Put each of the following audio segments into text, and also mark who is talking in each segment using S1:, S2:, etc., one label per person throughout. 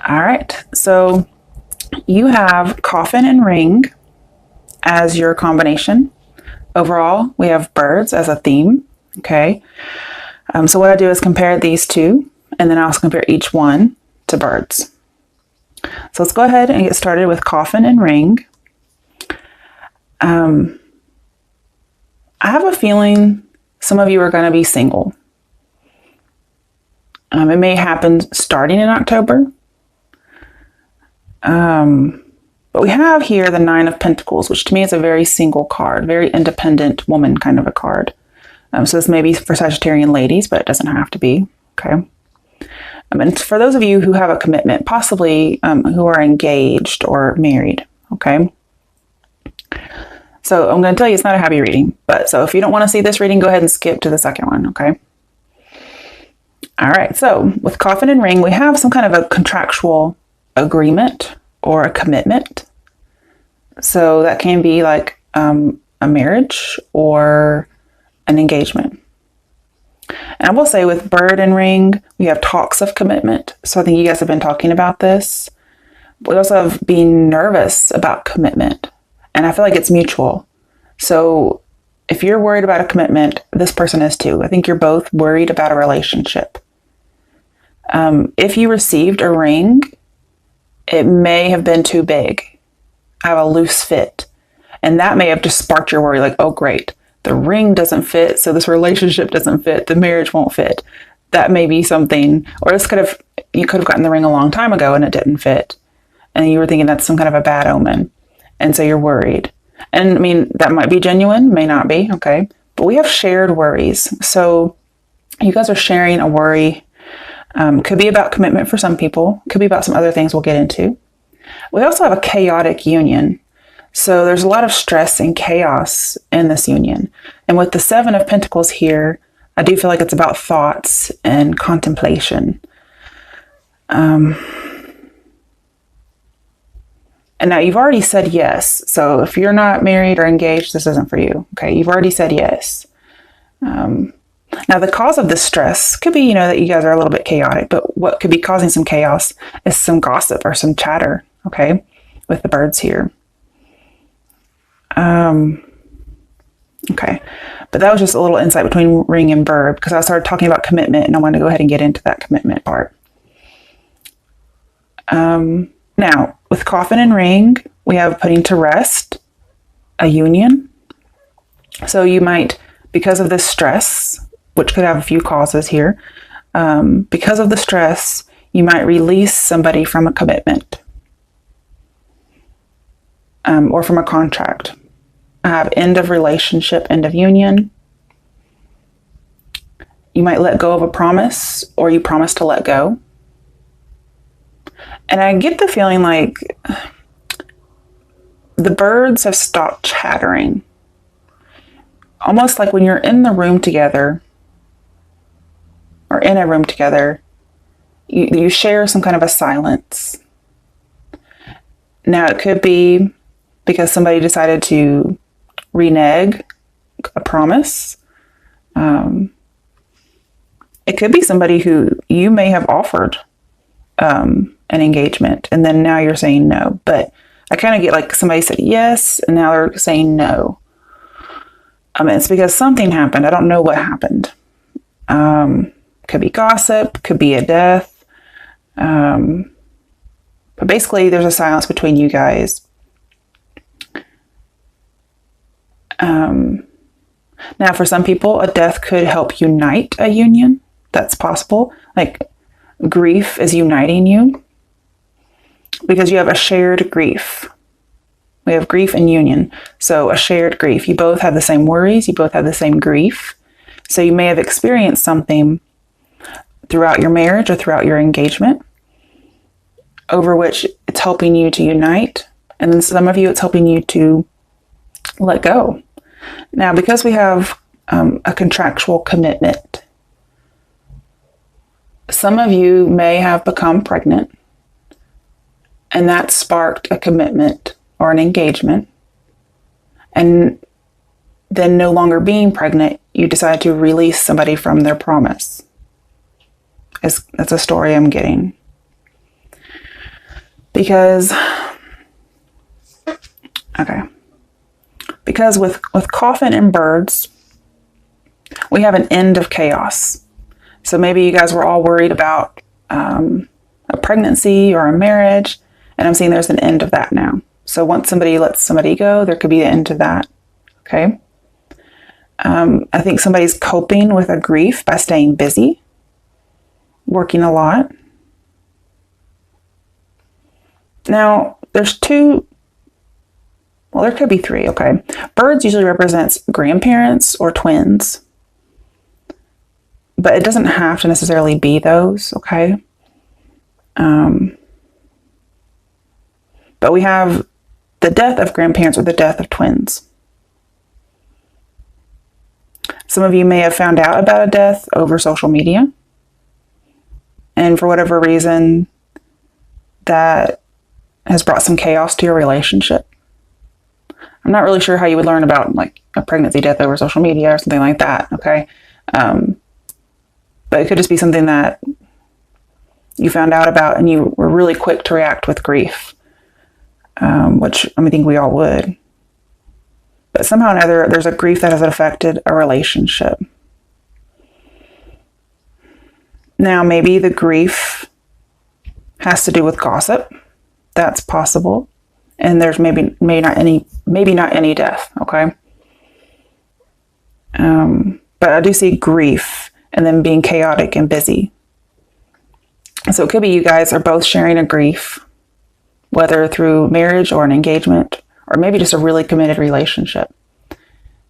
S1: All right, so you have coffin and ring as your combination. Overall, we have birds as a theme, okay? So what I do is compare these two, and then I also compare each one to birds. So let's go ahead and get started with coffin and ring. I have a feeling some of you are going to be single. It may happen starting in October. But we have here the Nine of Pentacles, which to me is a very single card, very independent woman kind of a card. So this may be for Sagittarian ladies, but it doesn't have to be, okay? And for those of you who have a commitment, possibly who are engaged or married, okay? So I'm going to tell you it's not a happy reading, but so if you don't want to see this reading, go ahead and skip to the second one, okay? All right, so with coffin and ring, we have some kind of a contractual agreement or a commitment. So that can be like a marriage or an engagement. And I will say with bird and ring, we have talks of commitment. So I think you guys have been talking about this. We also have being nervous about commitment. And I feel like it's mutual. So if you're worried about a commitment, this person is too. I think you're both worried about a relationship. If you received a ring, it may have been too big, have a loose fit. And that may have just sparked your worry, like, oh, great, the ring doesn't fit, so this relationship doesn't fit, the marriage won't fit. That may be something, or you could have gotten the ring a long time ago and it didn't fit. And you were thinking that's some kind of a bad omen. And so you're worried. And I mean, that might be genuine, may not be, okay? But we have shared worries. So you guys are sharing a worry. Could be about commitment for some people. Could be about some other things we'll get into. We also have a chaotic union. So there's a lot of stress and chaos in this union. And with the Seven of Pentacles here, I do feel like it's about thoughts and contemplation. And now you've already said yes. So if you're not married or engaged, this isn't for you. Okay, you've already said yes. Now, the cause of this stress could be, that you guys are a little bit chaotic, but what could be causing some chaos is some gossip or some chatter, okay, with the birds here. Okay, but that was just a little insight between ring and bird because I started talking about commitment and I want to go ahead and get into that commitment part. Now, with coffin and ring, we have putting to rest a union. So you might, because of this stress, which could have a few causes here. Because of the stress, you might release somebody from a commitment or from a contract. I have end of relationship, end of union. You might let go of a promise or you promise to let go. And I get the feeling like the birds have stopped chattering. Almost like when you're in the room together, or in a room together, you share some kind of a silence. Now, it could be because somebody decided to renege a promise. It could be somebody who you may have offered an engagement, and then now you're saying no. But I kind of get like somebody said yes, and now they're saying no. It's because something happened. I don't know what happened. Could be gossip, could be a death. But basically, there's a silence between you guys. Now, for some people, a death could help unite a union. That's possible. Like grief is uniting you because you have a shared grief. We have grief and union. So a shared grief. You both have the same worries. You both have the same grief. So you may have experienced something throughout your marriage or throughout your engagement over which it's helping you to unite. And then some of you, it's helping you to let go. Now, because we have a contractual commitment, some of you may have become pregnant and that sparked a commitment or an engagement. And then no longer being pregnant, you decide to release somebody from their promise. That's a story I'm getting. Because, okay. Because with coffin and birds, we have an end of chaos. So maybe you guys were all worried about a pregnancy or a marriage, and I'm seeing there's an end of that now. So once somebody lets somebody go, there could be the end to that. Okay. I think somebody's coping with a grief by staying busy, working a lot. Now, there's two, well, there could be three, okay. Birds usually represents grandparents or twins, but it doesn't have to necessarily be those, okay. But we have the death of grandparents or the death of twins. Some of you may have found out about a death over social media, and for whatever reason, that has brought some chaos to your relationship. I'm not really sure how you would learn about like a pregnancy death over social media or something like that, okay? But it could just be something that you found out about and you were really quick to react with grief, which I think we all would. But somehow or another, there's a grief that has affected a relationship. Now, maybe the grief has to do with gossip. That's possible. And there's maybe not any death, okay? But I do see grief and then being chaotic and busy. So it could be you guys are both sharing a grief, whether through marriage or an engagement, or maybe just a really committed relationship.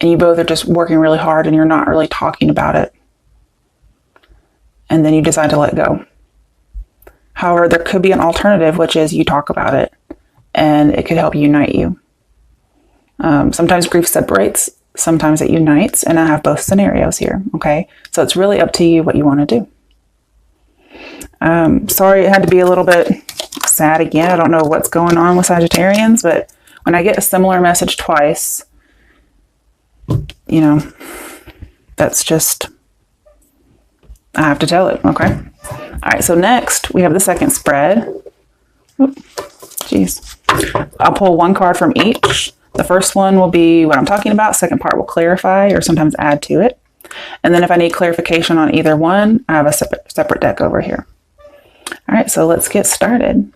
S1: And you both are just working really hard and you're not really talking about it. And then you decide to let go. However, there could be an alternative, which is you talk about it and it could help unite you. Sometimes grief separates, sometimes it unites, and I have both scenarios here, okay? So it's really up to you what you want to do. Sorry, it had to be a little bit sad again. I don't know what's going on with Sagittarians, but when I get a similar message twice, you know, that's just, I have to tell it, okay? All right, so next we have the second spread. Jeez. I'll pull one card from each. The first one will be what I'm talking about. Second part will clarify or sometimes add to it. And then if I need clarification on either one, I have a separate deck over here. All right, so let's get started.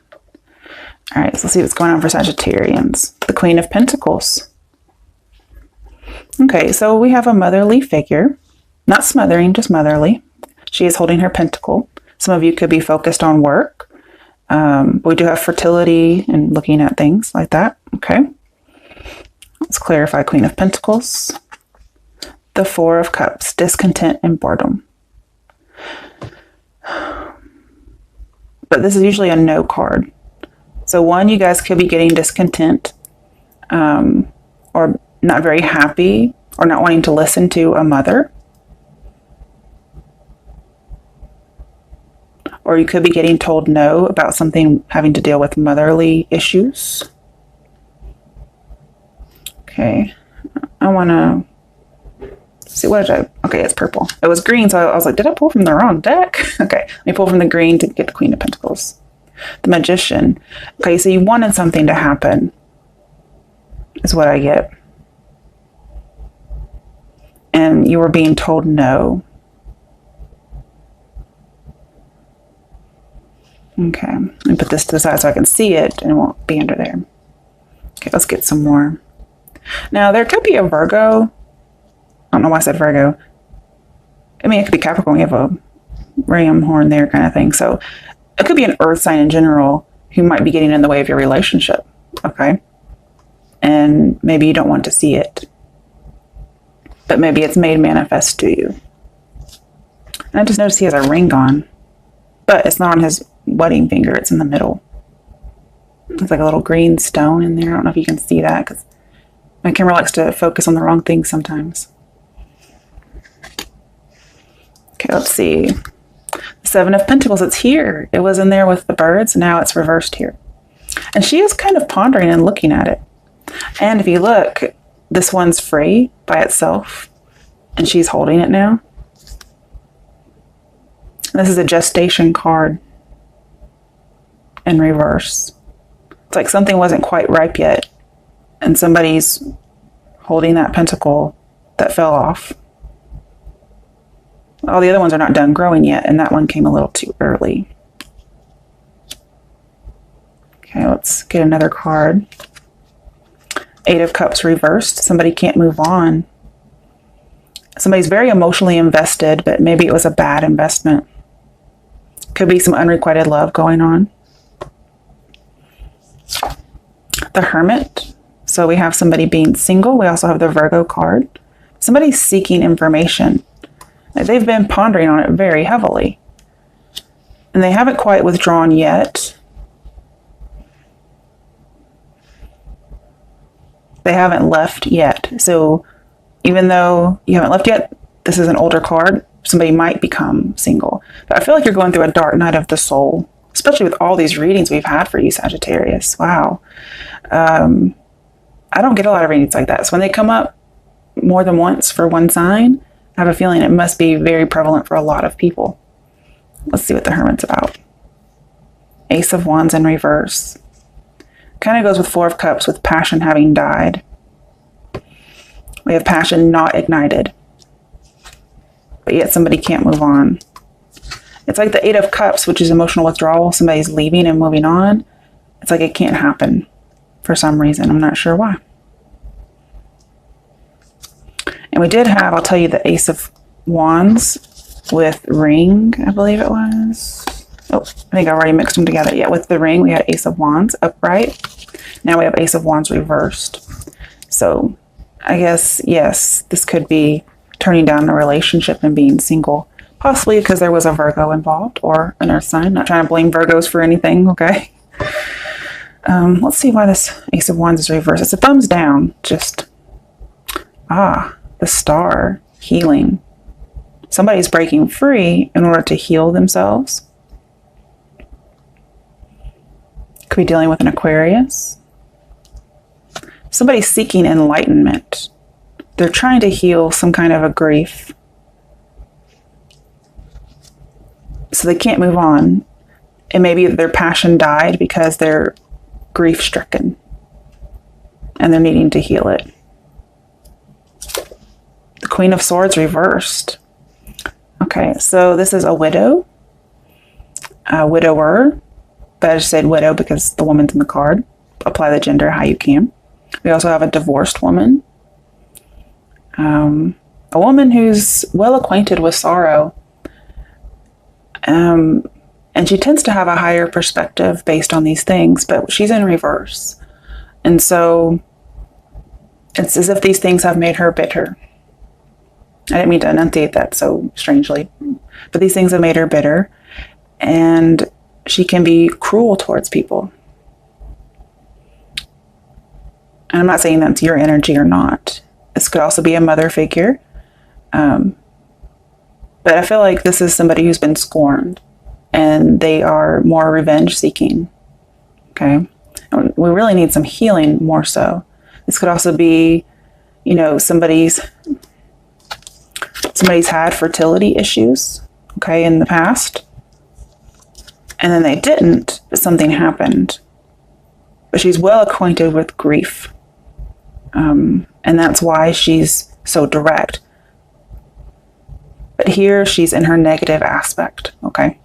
S1: All right, so let's see what's going on for Sagittarians. The Queen of Pentacles. Okay, so we have a motherly figure. Not smothering, just motherly. She is holding her pentacle. Some of you could be focused on work. We do have fertility and looking at things like that. Okay. Let's clarify Queen of Pentacles. The Four of Cups, discontent and boredom. But this is usually a no card. So one, you guys could be getting discontent or not very happy or not wanting to listen to a mother. Or you could be getting told no about something having to deal with motherly issues. Okay, I want to see what did I, okay, it's purple. It was green, so I was like, did I pull from the wrong deck? Okay, let me pull from the green to get the Queen of Pentacles. The Magician. Okay, so you wanted something to happen, is what I get. And you were being told no. Okay, let me put this to the side so I can see it and it won't be under there. Okay, let's get some more. Now, there could be a Virgo. I don't know why I said Virgo. I mean, it could be Capricorn. We have a ram horn there kind of thing. So it could be an earth sign in general who might be getting in the way of your relationship. Okay. And maybe you don't want to see it. But maybe it's made manifest to you. And I just noticed he has a ring on. But it's not on his wedding finger. It's in the middle. It's like a little green stone in there. I don't know if you can see that because my camera likes to focus on the wrong things sometimes. Okay, let's see. The Seven of Pentacles, it's here. It was in there with the birds. Now it's reversed here. And she is kind of pondering and looking at it. And if you look, this one's free by itself. And she's holding it now. This is a gestation card in reverse. like something wasn't quite ripe yet, and somebody's holding that pentacle that fell off. All the other ones are not done growing yet, and that one came a little too early. Okay, let's get another card. Eight of Cups reversed. Somebody can't move on. Somebody's very emotionally invested, but maybe it was a bad investment. Could be some unrequited love going on. The Hermit. So we have somebody being single. We also have the Virgo card. Somebody's seeking information. They've been pondering on it very heavily. And they haven't quite withdrawn yet. They haven't left yet. So even though you haven't left yet, this is an older card. Somebody might become single. But I feel like you're going through a dark night of the soul, especially with all these readings we've had for you, Sagittarius. Wow. I don't get a lot of readings like that. So when they come up more than once for one sign, I have a feeling it must be very prevalent for a lot of people. Let's see what the Hermit's about. Ace of Wands in reverse. Kind of goes with Four of Cups, with passion having died. We have passion not ignited. But yet somebody can't move on. It's like the Eight of Cups, which is emotional withdrawal. Somebody's leaving and moving on. It's like it can't happen for some reason. I'm not sure why. And we did have, I'll tell you, the Ace of Wands with ring, I believe it was. Oh, I think I already mixed them together. Yeah, with the ring, we had Ace of Wands upright. Now we have Ace of Wands reversed. So I guess, yes, this could be turning down a relationship and being single. Possibly because there was a Virgo involved or an earth sign. Not trying to blame Virgos for anything, okay? Let's see why this Ace of Wands is reversed. It's a thumbs down. Just, the Star, healing. Somebody's breaking free in order to heal themselves. Could be dealing with an Aquarius. Somebody's seeking enlightenment. They're trying to heal some kind of a grief. So they can't move on. And maybe their passion died because they're grief stricken. And they're needing to heal it. The Queen of Swords reversed. Okay, so this is a widow. A widower. But I just said widow because the woman's in the card. Apply the gender how you can. We also have a divorced woman. A woman who's well acquainted with sorrow. And she tends to have a higher perspective based on these things, but she's in reverse. And so it's as if these things have made her bitter. I didn't mean to enunciate that so strangely, but these things have made her bitter, and she can be cruel towards people. And I'm not saying that's your energy or not. This could also be a mother figure. But I feel like this is somebody who's been scorned and they are more revenge seeking. Okay. And we really need some healing more so. This could also be, you know, somebody's had fertility issues, okay, in the past. And then they didn't, but something happened. But she's well acquainted with grief. And that's why she's so direct. But here she's in her negative aspect, okay?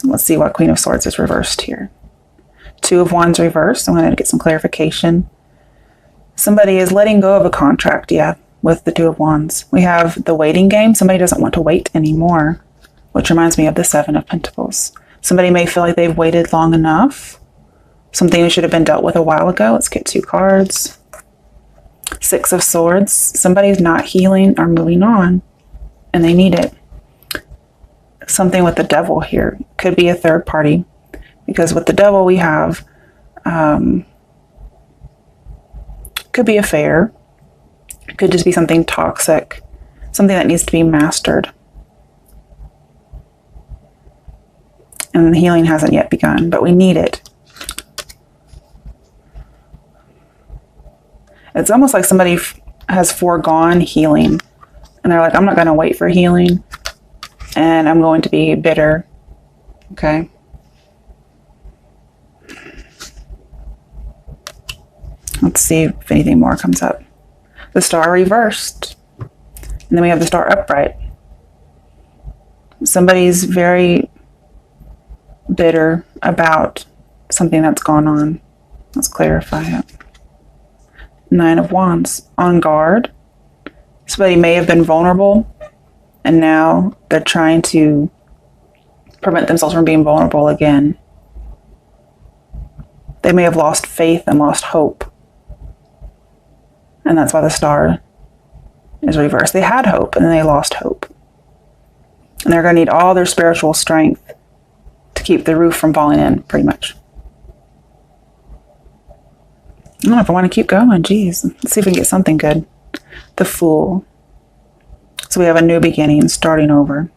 S1: Let's see what Queen of Swords is reversed here. Two of Wands reversed. I'm going to get some clarification. Somebody is letting go of a contract, yeah, with the Two of Wands. We have the waiting game. Somebody doesn't want to wait anymore, which reminds me of the Seven of Pentacles. Somebody may feel like they've waited long enough. Something that should have been dealt with a while ago. Let's get two cards. Six of Swords. Somebody's not healing or moving on, and they need it. Something with the Devil here. Could be a third party, because with the Devil we have could be affair. Could just be something toxic, something that needs to be mastered. And the healing hasn't yet begun, but we need it. It's almost like somebody has foregone healing. And they're like, I'm not going to wait for healing. And I'm going to be bitter. Okay. Let's see if anything more comes up. The Star reversed. And then we have the Star upright. Somebody's very bitter about something that's gone on. Let's clarify it. 9 of Wands. On guard. Somebody may have been vulnerable, and now they're trying to prevent themselves from being vulnerable again. They may have lost faith and lost hope. And that's why the Star is reversed. They had hope, and then they lost hope. And they're going to need all their spiritual strength to keep the roof from falling in, pretty much. I don't know if I want to keep going. Jeez. Let's see if we can get something good. The Fool. So we have a new beginning, starting over.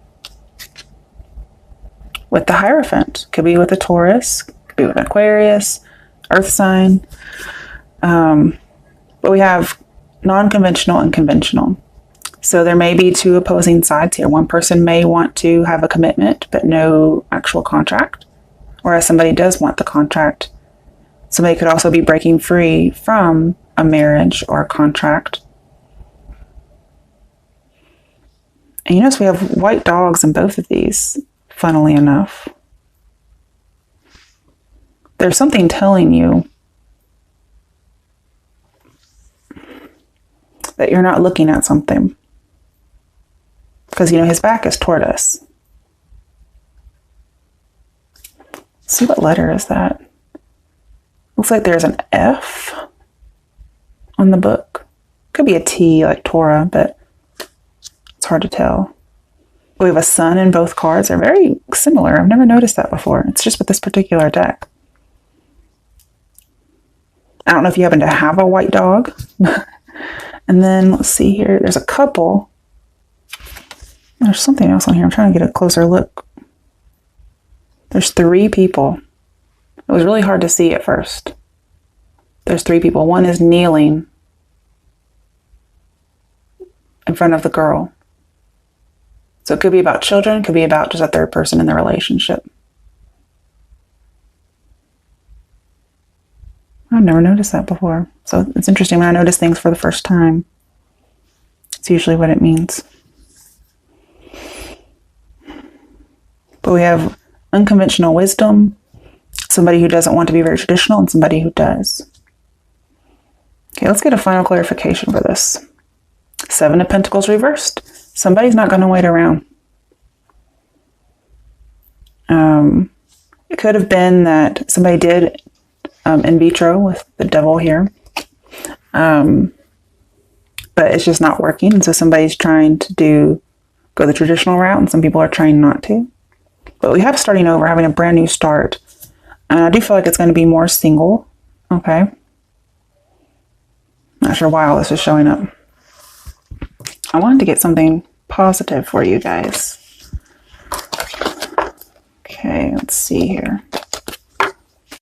S1: With the Hierophant. Could be with a Taurus. Could be with an Aquarius. Earth sign. But we have non-conventional and conventional. So there may be two opposing sides here. One person may want to have a commitment, but no actual contract. Whereas somebody does want the contract. Somebody could also be breaking free from a marriage or a contract. And you notice we have white dogs in both of these, funnily enough. There's something telling you that you're not looking at something. Because, you know, his back is toward us. Let's see, what letter is that? Looks like there's an F on the book. Could be a T, like Torah, but it's hard to tell. We have a sun in both cards. They're very similar. I've never noticed that before. It's just with this particular deck. I don't know if you happen to have a white dog. And then let's see here. There's a couple. There's something else on here. I'm trying to get a closer look. There's 3 people. It was really hard to see at first. There's 3 people. One is kneeling in front of the girl. So it could be about children, could be about just a third person in the relationship. I've never noticed that before. So it's interesting when I notice things for the first time. It's usually what it means. But we have unconventional wisdom, somebody who doesn't want to be very traditional, and somebody who does. Okay, let's get a final clarification for this. 7 of Pentacles reversed. Somebody's not going to wait around. It could have been that somebody did in vitro with the devil here. But it's just not working. And so somebody's trying to go the traditional route, and some people are trying not to. But we have starting over, having a brand new start. And I do feel like it's going to be more single. Okay. Not sure why all this is showing up. I wanted to get something positive for you guys. Okay, let's see here.